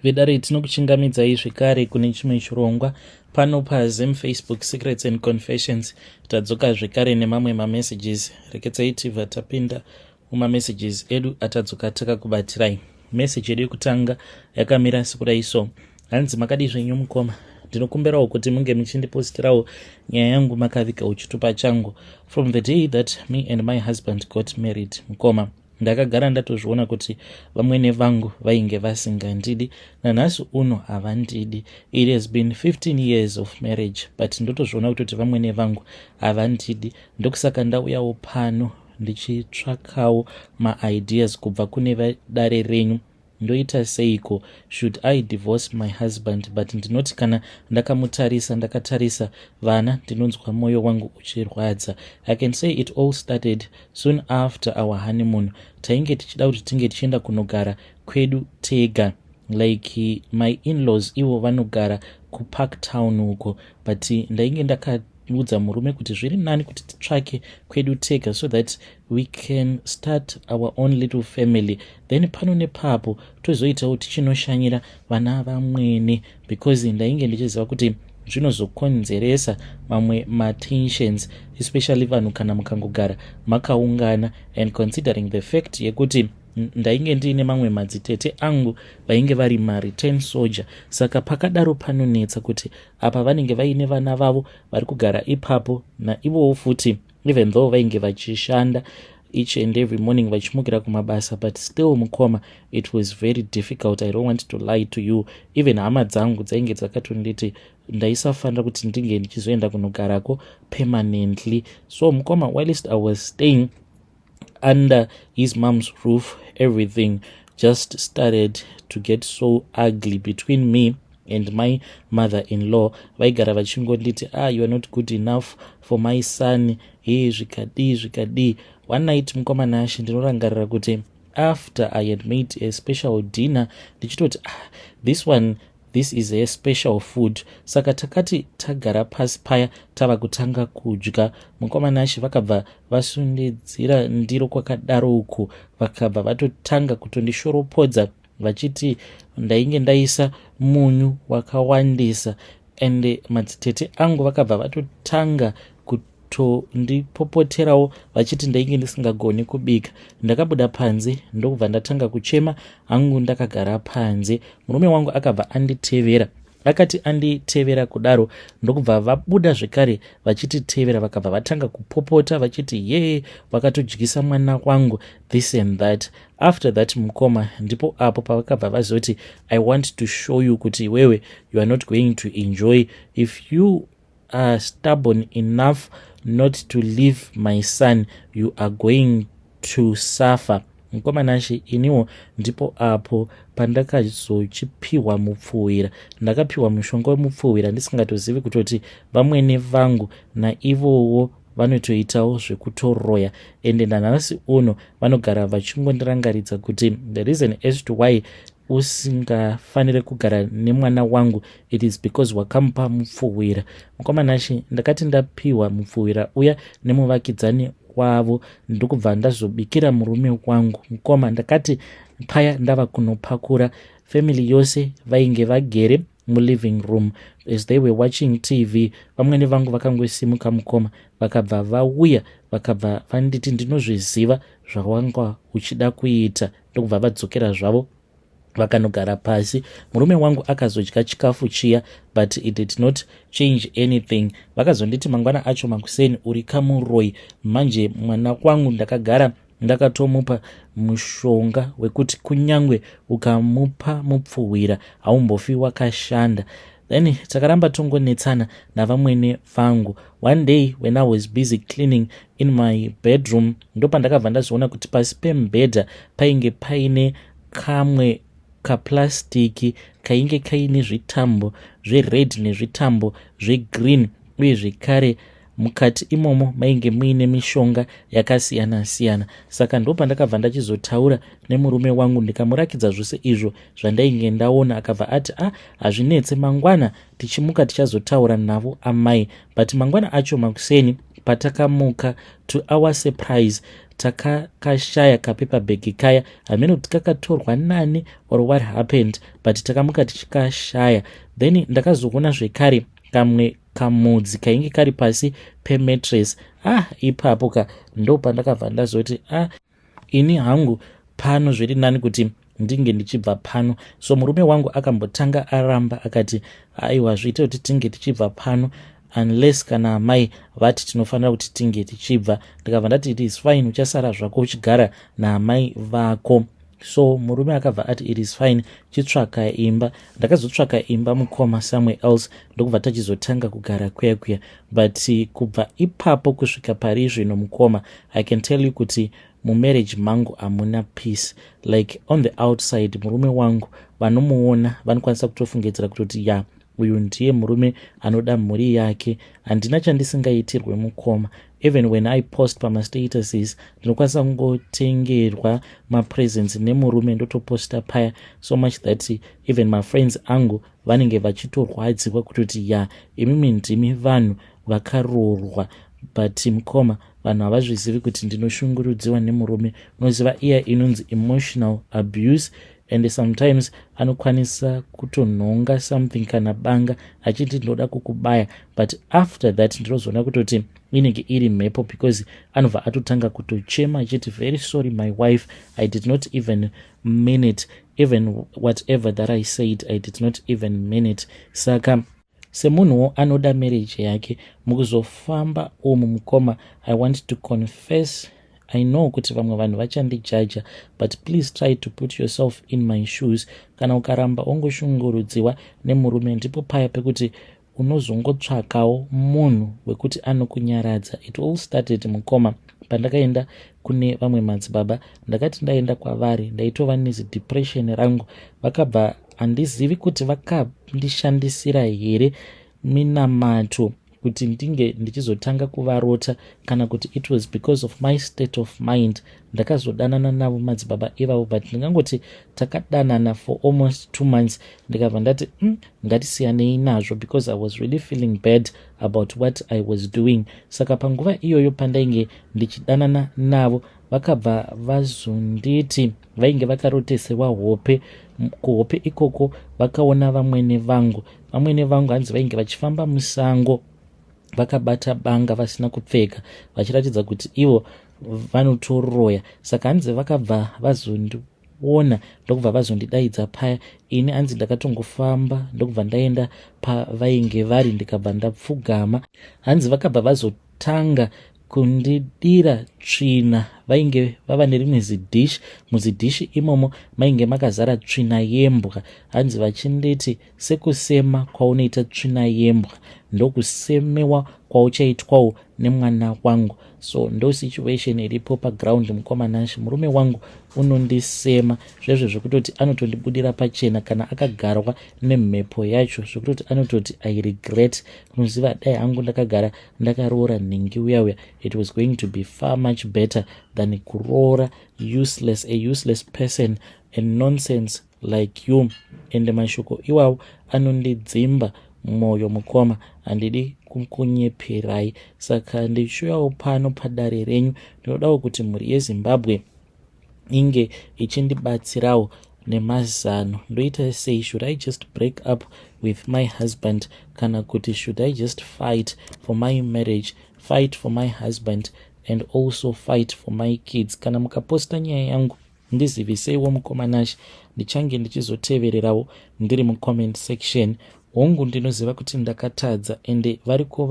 Vedare tinokuchingamidzai zvekare kune chimwe chirongwa pano paZim Facebook Secrets and Confessions. Tadzoka zvekare nemamwe mamessages. Rekedzai tibva tapinda mumamessages edu atadzoka takakubatirai. Message yedu yekutanga yakamira sekudai so. Hanzi makadi zvenyu mukoma. Ndinokumbirawo kuti munge muchindipostirawo nyaya yangu makavika uchitupa changu. From the day that me and my husband got married, mukoma. Ndakagara ndatozviona kuti vamwene vangu vainge vasingandidi nanhasi uno havandidi. It has been 15 years of marriage, but ndotozviona kuti vamwene vangu havandidi. Ndokusaka ndauyawo pano ndichitsvakawo ma-ideas kubva kune vadare renyu. Ndoita seiko, should I divorce my husband? But ndinoti kana ndakatarisa vana ndinonzwa moyo wangu uchirwadza. I can say it all started soon after our honeymoon. Tainge tichida kuti tinge tichienda kunogara kwedu tega. Like my in-laws ivo vanogara kuPark Town uko. But ndainge ndakaudza murume kuti zviri nani kuti titsvake kwedu tega so that we can start our own little family. Then pano nepapo tozoitawo tichinoshanyira vana vamwene, because ndainge ndichiziva kuti zvinozokonzeresa mamwe ma-tensions, especially vanhu kana mukangogara makaungana, and considering the fact yekuti ndainge ndiine mamwe madzitete angu vainge vari ma-return soldier. Saka pakadaro panonetsa kuti apa vanenge vaine vana vavo vari kugara ipapo naivowo futi, even though vainge vachishanda each and every morning vachimukira kumabasa, but still mukoma, it was very difficult. I don't want to lie to you. Even hama dzangu dzainge dzakatonditi ndaisafanira kuti ndinge ndichizoenda kunogarako permanently. So mukoma, whilst I was staying under his mom's roof, everything just started to get so ugly between me and my mother-in-law. Vaigara vachingonditi, you are not good enough for my son. Hey, zvikadi. One night mukoma nashi ndinorangarira kuti after I had made a special dinner, ndichitoti this is a special food. Saka takati tagara pasi paya tava kutanga kudya. Mukoma nashi vakabva vasundedzira ndiro kwakadaro uko, vakabva vatotanga kutondishoropodza vachiti ndainge ndaisa munyu wakawandisa, and madzitete angu vakabva vatotanga kutondipopoterawo vachiti ndainge ndisingagoni kubika. Ndakabuda panze ndokubva ndatanga kuchema hangu ndakagara panze. Murume wangu akabva anditevera. Akati anditevera kudaro ndokubva vabuda zvekare vachititevera, vakabva vatanga kupopota vachiti ye vakatodyisa mwana wangu, this and that. After that mukoma, ndipo apo pavakabva vazoti I want to show you kuti wewe you are not going to enjoy. If you are stubborn enough not to leave my son, you are going to suffer. Mukoma nashi iniwo ndipo apo pandakazochipiwa mupfuwira. Ndakapiwa mushonga wemupfuwira ndisingatozivi kutoti vamwene vangu naivowo vanotoitawo zvekutoroya, ende nanhasi uno vanogara vachingondirangaridza kuti the reason as to why usingafanire kugara nemwana wangu, it is because wakamupa mupfuwira. Mukoma nashi ndakati ndapiwa mupfuwira uya nemuvakidzani wavo ndokubva ndazobikira murume wangu. Mukoma, ndakati paya ndava kunopakura, family yose vainge vagere muliving room as they were watching TV. Vamwene vangu vakangosimuka mukoma, vakabva vauya, vakabva vanditi ndinozviziva zvawanga uchida kuita, ndokubva vadzokera zvavo vakanogara pasi. Murume wangu akazodya chikafu chiya, but it did not change anything. Vakazonditi mangwana acho makuseni uri kamuroi. Manje mwana wangu ndakagara ndakatomupa mushonga wekuti kunyangwe ukamupa mupfuwira haumbofi wakashanda. Then takaramba tongonetsana navamwene vangu. One day when I was busy cleaning in my bedroom, ndopa ndakabva ndazoona kuti pasi pemubhedha painge paine kamwe kaplastiki kainge kaine zvitambo zvered nezvitambo zvegreen, uye zvekare mukati imomo mainge muine mishonga yakasiyana siyana. Saka ndopa ndakabva ndachizotaura nemurume wangu ndikamurakidza zvose izvo zvandainge ndaona. Akabva ati hazvinetse, mangwana tichimuka tichazotaura navo amai. But mangwana acho makuseni patakamuka, to our surprise, takashaya kapepa bag kaya, hamene kuti kakatorwa nani or what happened, but takamuka tichikashaya. Then ndakazoona zvekare kamwe kamudzi kainge kari pasi pemattress. Ipapo ndo pandakabva ndazoti ini hangu pano zviri nani kuti ndinge ndichibva pano. So murume wangu akambotanga aramba akati aiwa zviite kuti tinge tichibva pano unless kana amai vati tinofanira kuti tinge tichibva. Ndikabva ndati it is fine, uchasara zvako uchigara naamai vako. So murume akabva ati it is fine, chitsvaka imba. Ndakazotsvaka imba mukoma somewhere else, ndokubva tachizotanga kugara kuya. But kubva ipapo kusvika pari zvino mukoma, I can tell you kuti mumarriage mangu hamuna peace. Like on the outside, murume wangu vanomuona vanokwanisa kutofungidzira kuti uyu ndiye murume anoda mhuri yake. Handina chandisingaitirwe mukoma. Even when I post pama statuses, ndinokwanisa kungotengerwa mapresents nemurume ndotoposta paya, so much that even my friends angu vanenge vachitorwadziwa kuti imimi ndimi vanhu vakaroorwa. But mukoma vanhu havazvizivi kuti ndinoshungurudziwa nemurume. Unoziva iya inonzi emotional abuse, and sometimes anokwanisa kutonhonga something kana banga achiti ndoda kukubaya, but after that ndinozoona kutoti inenge iri mhepo, because anobva atotanga kutochema achiti very sorry my wife, I did not even mean it, even whatever that I said I did not even mean it. Saka semunhuwo anoda marriage yake, mukuzofamba umu mukoma, I want to confess, I know kuti vamwe vanhu vachandijaja, but please try to put yourself in my shoes. Kana ukaramba ongoshungurudziwa nemurume, ndipo paya pekuti unozongotsvakawo munhu wekuti anokunyaradza. It all started mukoma pandakaenda kune vamwe madzibaba. Ndakati ndaenda kwavari ndaitova nezidepression rangu, vakabva handizivi kuti vakandishandisira here minamato kuti ndinge ndichizotanga kuvarota kana kuti it was because of my state of mind. Ndakazodanana navo madzibaba ivavo, but ndingangoti takadanana for almost 2 months. Ndikabva ndati ngatisiyanei nazvo, because I was really feeling bad about what I was doing. Saka panguva iyoyo pandainge ndichidanana navo, vakabva vazonditi vainge vakarotesewa hope. Kuhope ikoko vakaona vamwene vangu hanzi vainge vachifamba musango vakabata banga vasina kupfeka, vachiratidza kuti ivo vanotoroya. Saka hanzi vakabva vazondiona ndokubva vazondidaidza paya. Ini hanzi ndakatongofamba ndokubva ndaenda pavainge vari, ndikabva ndapfugama. Hanzi vakabva vazotanga kundidira tsvina. Vainge vava nerimwe zidishi, muzidishi imomo mainge makazara tsvina yembwa. Hanzi vachinditi sekusema kwaunoita tsvina yembwa ndokusemewa kwauchaitwawo nemwana wangu. So ndo situation iripo paground mukoma nashi. Murume wangu unondisema zvezvo zvekutoti anotondibudira pachena kana akagarwa nemhepo yacho, zvekutoti anototi I regret. Unoziva dai hangu ndakagara ndakaroora nhingi uya, it was going to be far much better than kuroora a useless person, a nonsense like you. And mashoko iwawo anondidzimba mwoyo mukoma, handidi kukunyeperai. Saka ndichiuyawo pano padare renyu, ndinodawo kuti mhuri yeZimbabwe inge ichindibatsirawo nemazano. Ndoita sei? Should I just break up with my husband, kana kuti should I just fight for my marriage, fight for my husband and also fight for my kids? Kana mukaposta nyaya yangu ndiziviseiwo mukoma nashi, ndichange ndichizotevererawo ndiri mucomment section. Hongu ndinoziva kuti ndakatadza, ende variko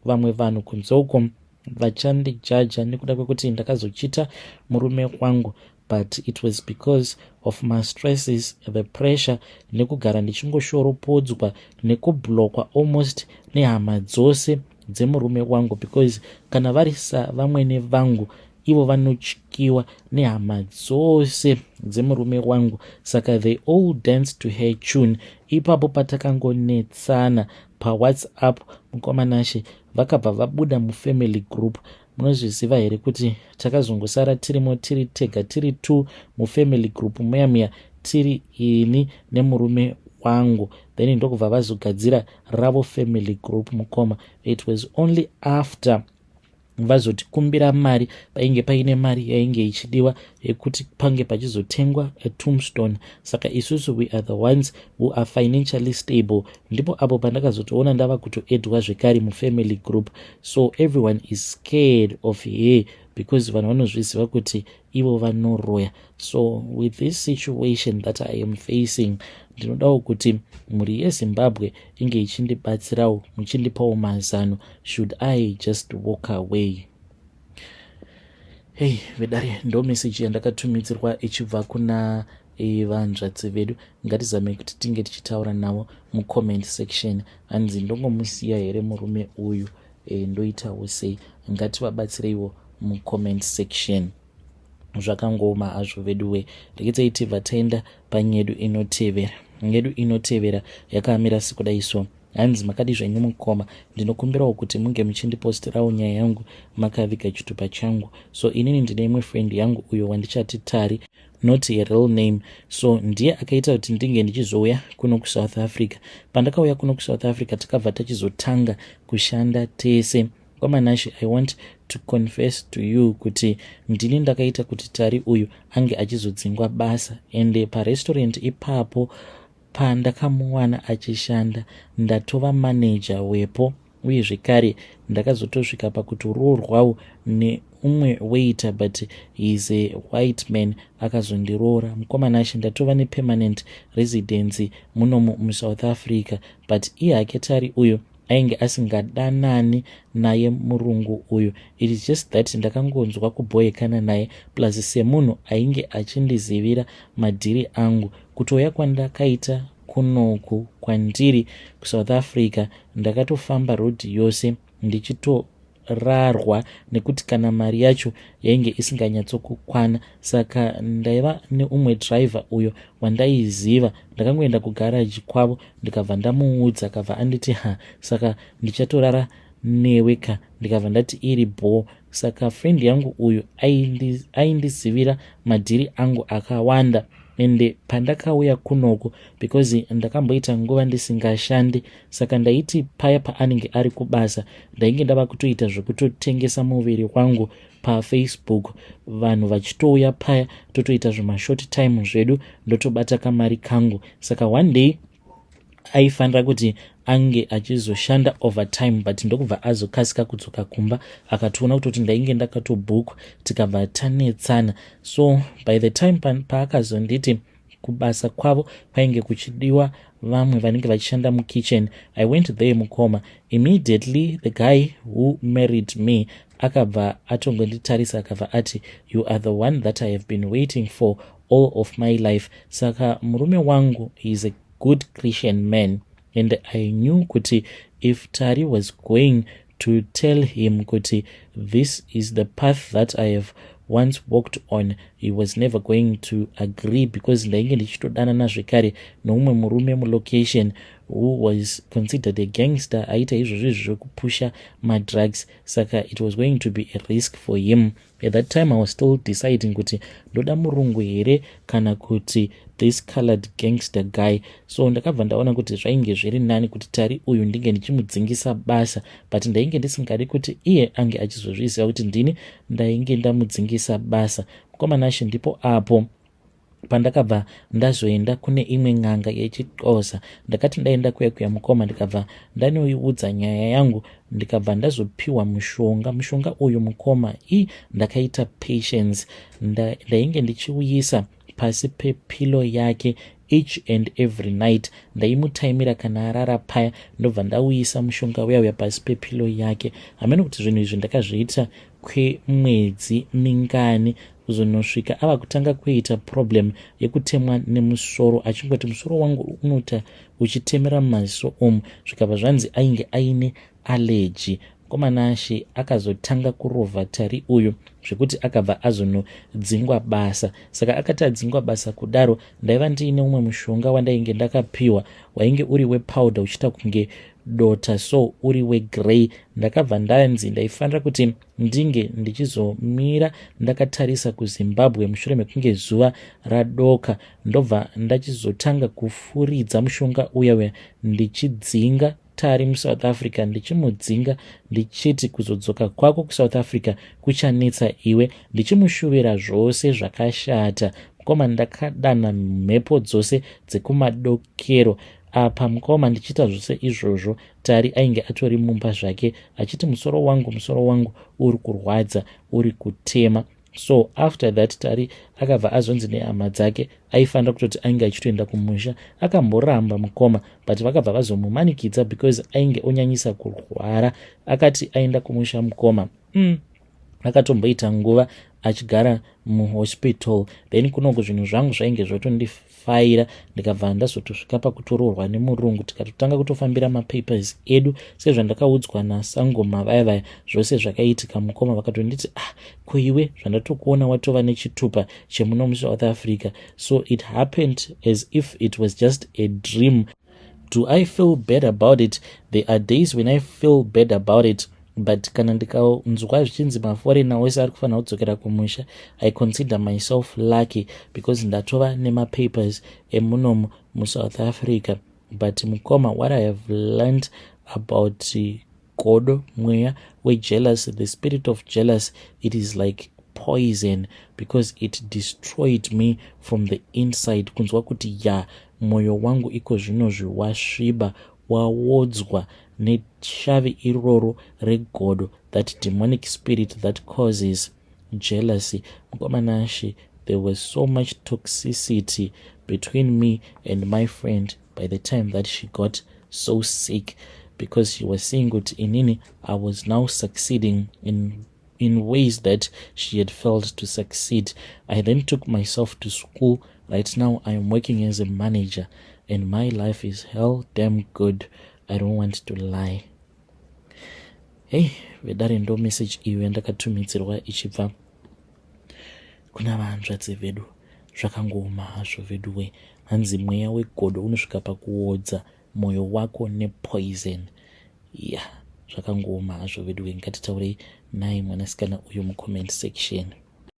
vamwe vanhu kunzoko vachandijaja nekuda kwekuti ndakazochita murume wangu, but it was because of my stresses, the pressure, nekugara ndichingoshoropodzwa nekublockwa almost nehama dzose dzemurume wangu, because kana varisa vamwene vangu ivo vanotyiwa nehama dzose dzemurume wangu. Saka they all dance to her tune. Ipapo patakangonetsana paWhatsApp mukoma nashe, vakabva vabuda mufamily group. Munozviziva here kuti takazongosara tirimo tiri tega, tiri 2 mufamily group muya tiri ini nemurume wangu. Then ndokubva vazogadzira ravo family group mukoma. It was only after vazotikumbira mari painge paine mari yainge ichidiwa yekuti pange pachizotengwa a tombstone. Saka isusu we are the ones who are financially stable. Ndipo apo pandakazotoona ndava kutoedwa zvekare mufamily group, so everyone is scared of her because vanhu vanozviziva kuti ivo vanoroya. So with this situation that I am facing, ndinodawo kuti mhuri yeZimbabwe inge ichindibatsirawo muchindipawo mazano. Should I just walk away? Hey vedare, ndo message yandakatumidzirwa ichibva kuna vanzvadzi vedu. Ngatizame kuti tinge tichitaura navo mucomment section. Hanzi ndongomusiya here murume uyu, ndoitawo sei? Ngativabatsireiwo mucomment section. Zvakangoma hazvo veduwe. Rekedzai vataenda panyedu inotevera. Nyedu inotevera yakamira sekudai so. Hanzi makadi zvenyu mukoma, ndinokumbirawo kuti munge muchindipostirawo nyaya yangu makaviga chitupa changu. So inini ndine imwe friend yangu uyo wandichati Tari, not a real name. So ndiye akaita kuti ndinge ndichizouya kuno kuSouth Africa. Pandakauya kuno kuSouth Africa takabva tachizotanga kushanda tese. Kwamanashi, I want to confess to you kuti ndini ndakaita kuti Tari uyu ange achizodzingwa basa. Ende parestaurant ipapo pandakamuwana achishanda ndatova manager wepo, uye zvekare ndakazotosvika pakutororwawo neumwe waiter, but he is a white man, akazondiroora. Mukomanashi ndatova nepermanent residence munomu muSouth Africa, but iye hake Tari uyu ainge asingadanani naye murungu uyu. It is just that ndakangonzwa kuboyekana naye, plus semunhu ainge achindizivira madhiri angu. Kutoya kwandakaita kunoku kwandiri kuSouth Africa, ndakatofamba road yose ndichitorarwa nekuti kana mari yacho yainge isinganyatsokukwana. Saka ndaiva neumwe driver uyo wandaiziva, ndakangoenda kugaraji kwavo ndikabva ndamuudza, akabva anditi saka ndichatorara neweka, ndikabva ndati iri bho. Saka friend yangu uyu aindizivira madhiri angu akawanda. Ende pandakauya kunoku, because ndakamboita nguva ndisingashandi, saka ndaiti paya paanenge ari kubasa ndainge ndava kutoita zvekutotengesa muviri wangu paFacebook, vanhu vachitouya paya totoita zvemashort time zvedu, ndotobata kamari kangu. Saka one day aifanira kuti ange achizoshanda overtime, but ndokubva azokasika kudzoka kumba akatoona kuti ndainge ndakatobhukwa, tikabva tanetsana. So by the time paakazonditi kubasa kwavo painge kuchidiwa vamwe vanenge vachishanda mukitchen, I went there mukoma. Immediately the guy who married me akabva atongonditarisa akabva ati, you are the one that I have been waiting for all of my life. Saka murume wangu is a good Christian man, and I knew kuti if Tari was going to tell him kuti this is the path that I have once walked on, he was never going to agree, because ndainge ndichitodanana zvekare noumwe murume mulocation who was considered a gangster, aita izvozvo zvekupusha madrugs. Saka it was going to be a risk for him. At that time I was still deciding kuti ndoda murungu here kana kuti this colored gangster guy. So ndakabva ndaona kuti zvainge zviri nani kuti Tari uyu ndinge ndichimudzingisa basa, but ndainge ndisingadi kuti iye ange achizozviziva kuti ndini ndainge ndamudzingisa basa. Mukomanashi ndipo apo pandakabva ndazoenda kune imwe n'anga yechixhosa. Ndakati ndaenda kuya mukoma, ndikabva ndanoiudza nyaya yangu, ndikabva ndazopiwa mushonga uyu mukoma ndakaita patience. Ndainge ndichiuyisa pasi pepilo yake each and every night, ndaimutaimira kana arara paya, ndobva ndauyisa mushonga uya pasi pepilo yake. Hamene kuti zvinhu izvi ndakazviita kwemwedzi mingani, kuzonosvika ava kutanga kuita problem yekutemwa nemusoro, achingoti musoro wangu unota uchitemera mumaziso omu, zvikabva zvanzi ainge aine allergy. Mukomanashi akazotanga kurovha Tari uyu zvekuti akabva azonodzingwa basa. Saka akati adzingwa basa kudaro, ndaiva ndiine umwe mushonga wandainge ndakapiwa wainge uri wepowder uchiita kunge dota, so uri wegrey. Ndakabva ndanzi ndaifanira kuti ndinge ndichizomira ndakatarisa kuZimbabwe mushure mekunge zuva radoka, ndobva ndachizotanga kufuridza mushonga uya ndichidzinga Tari muSouth Africa ndichimudzinga ndichiti kuzodzoka kwako kuSouth Africa kuchanetsa iwe, ndichimushuvira zvose zvakashata. Mukoma ndakadana mhepo dzose dzekumadokero. Apa mukoma ndichita zvose izvozvo, Tari ainge atori mumba zvake achiti musoro wangu uri kurwadza, uri kutema. So after that Tari akabva azonzi nehama dzake aifanira kutoti ainge achitoenda kumusha. Akamboramba mukoma, but vakabva vazomumanikidza because ainge onyanyisa kurwara. Akati aenda kumusha mukoma akatomboita nguva achigara muhospital. Then kunoko zvinhu zvangu zvainge zvatondifaira, ndikabva ndazotosvika pakutororwa nemurungu tikatotanga kutofambira mapapers edu sezvandakaudzwa naSangoma vaya zvose zvakaitika. Mukoma vakatonditi kuiwe zvandatokuona watova nechitupa chemuno muSouth Africa. So it happened as if it was just a dream. Do I feel bad about it? There are days when I feel bad about it, but kana ndikaunzwa zvichinzi maforena wese ari kufanira kudzokera kumusha, I consider myself lucky because ndatova nemapapers emunomu muSouth Africa. But mukoma, what I have learned about godo, mweya wejealous, the spirit of jealous, it is like poison because it destroyed me from the inside. Kunzwa kuti mwoyo wangu iko zvino wasviba, wawodzwa neshavi iroro regodo, that demonic spirit that causes jealousy. Mukoma nashi, there was so much toxicity between me and my friend by the time that she got so sick, because she was saying that inini I was now succeeding in ways that she had failed to succeed. I then took myself to school. Right now I am working as a manager and my life is hell damn good. I don't want to lie. Hey, vedare ndo message iyo yandakatumidzirwa ichibva kuna vanzvadzi vedu. Zvakangooma hazvo vedu we. Hanzi mweya wegodo unosvika pakuodza mwoyo wako nepoison. Zvakangooma hazvo vedu we. Ngatitaurei naye mwanasikana uyu mucomment section.